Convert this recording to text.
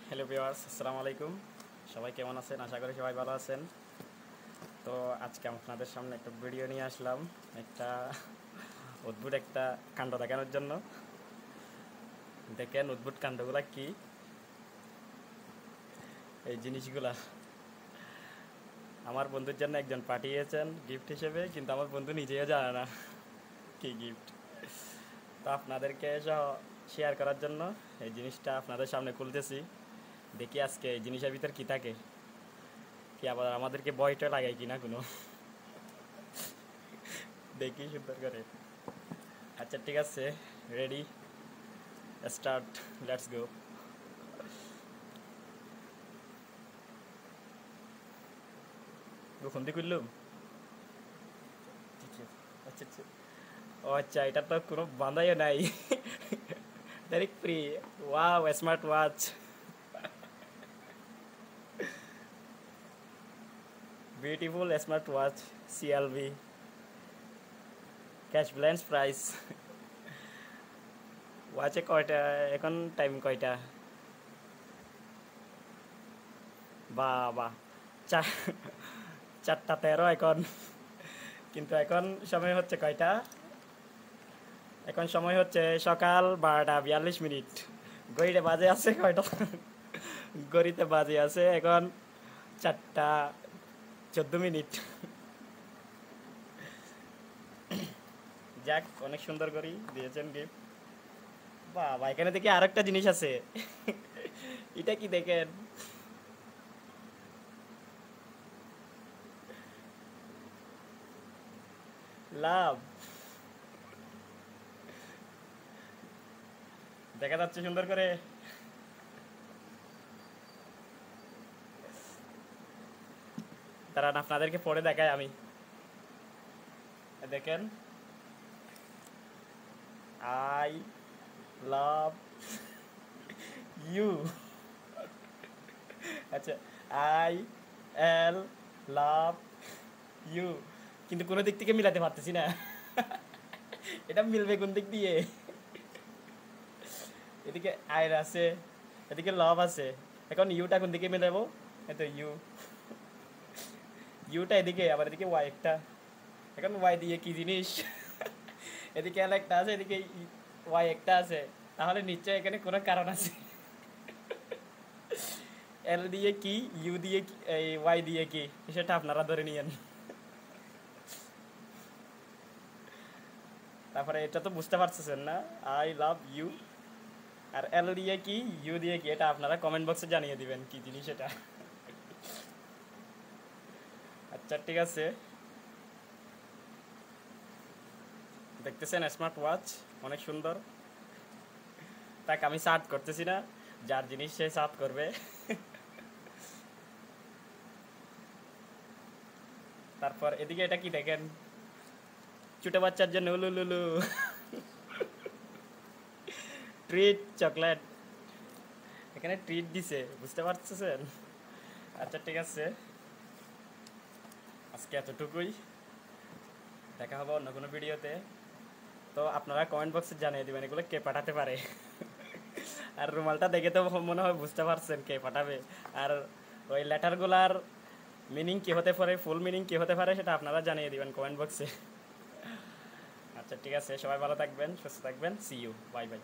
Hello viewers, আসসালামু আলাইকুম। সবাই কেমন আছেন? আশা করি সবাই ভালো আছেন। তো আজকে আপনাদের সামনে একটা ভিডিও নিয়ে আসলাম, একটা অদ্ভুত একটা কাণ্ড দেখানোর জন্য। দেখেন অদ্ভুত কাণ্ডগুলা কি, এই জিনিসগুলা আমার বন্ধুর জন্য একজন পাঠিয়েছেন গিফট হিসেবে, কিন্তু আমার বন্ধু নিজেও জানে না কি গিফট। তো আপনাদেরকে শেয়ার করার জন্য এই জিনিসটা আপনাদের সামনে খুলতেছি। দেখি আজকে এই জিনিসের ভিতর কি থাকে, কি আবার আমাদেরকে ভয়টা লাগায় কিনা কোনো। দেখি সুন্দর করে। আচ্ছা ঠিক আছে, ready, start, let's go. Phone দিয়ে করলাম। আচ্ছা আচ্ছা, ও আচ্ছা, এটা তো কোনো বাঁধাইও নাই, direct free. Wow, smart watch, beautiful smart watch, CLV, cash balance price. ওয়াচে কয়টা এখন, টাইম কয়টা? বা বা, 4:13 এখন। কিন্তু এখন সময় হচ্ছে কয়টা? এখন সময় হচ্ছে সকাল 12:42। ঘড়িতে বাজে আছে কয়টা? ঘড়িতে বাজে আছে এখন 4:14। যাক, অনেক সুন্দর করেই দিয়েছেন গিফট। বাবা, এখানে দেখি আর একটা জিনিস আছে। এটা কি দেখেন, লাভ দেখা যাচ্ছে সুন্দর করে। দাঁড়ান, আপনাদেরকে পরে দেখাই আমি। দেখেন, আই লাভ ইউ। আচ্ছা, আই এল লাভ ইউ, কিন্তু কোনো দিক থেকে মিলাতে পারতেছি না। এটা মিলবে কোন দিক দিয়ে? এদিকে আয়ের আছে, এদিকে লাভ আছে, এখন ইউটা কোন দিকে মিলাবো? এই তো ইউ, ইউটা এদিকে, আবার এদিকে ওয়াই একটা। এখন ওয়াই দিয়ে কি জিনিস? এদিকে এল একটা আছে, এদিকে ওয়াই একটা আছে, তাহলে নিশ্চয় এখানে কোনো কারণ আছে। এল দিয়ে কি, ইউ দিয়ে কি, এই ওয়াই দিয়ে কি, সেটা আপনারা ধরে নিয়েন। তারপরে এটা তো বুঝতে পারতেছেন না, আই লাভ ইউ। আর এল দিয়ে কি, ইউ দিয়ে কি, এটা আপনারা কমেন্ট বক্সে জানিয়ে দিবেন কি জিনিস এটা। আচ্ছা ঠিক আছে, দেখতেছেন স্মার্ট ওয়াচ, অনেক সুন্দর। তাকে আমি সার্চ করতেছি না, যার জিনিস সে সার্চ করবে। তারপর এদিকে এটা কি দেখেন, ছোট বাচ্চার জন্য লুলুলু ট্রিট, চকলেট। এখানে ট্রিট দিছে, বুঝতে পারতেছেন? আচ্ছা ঠিক আছে, আজকে এতটুকুই, দেখা হবে অন্য কোনো ভিডিওতে। তো আপনারা কমেন্ট বক্সে জানিয়ে দেবেন এগুলো কে পাঠাতে পারে। আর রুমালটা দেখে তো মনে হয় বুঝতে পারছেন কে পাঠাবে। আর ওই লেটারগুলার মিনিং কী হতে পারে, ফুল মিনিং কী হতে পারে, সেটা আপনারা জানিয়ে দিবেন কমেন্ট বক্সে। আচ্ছা ঠিক আছে, সবাই ভালো থাকবেন, সুস্থ থাকবেন, সি ইউ, বাই বাই।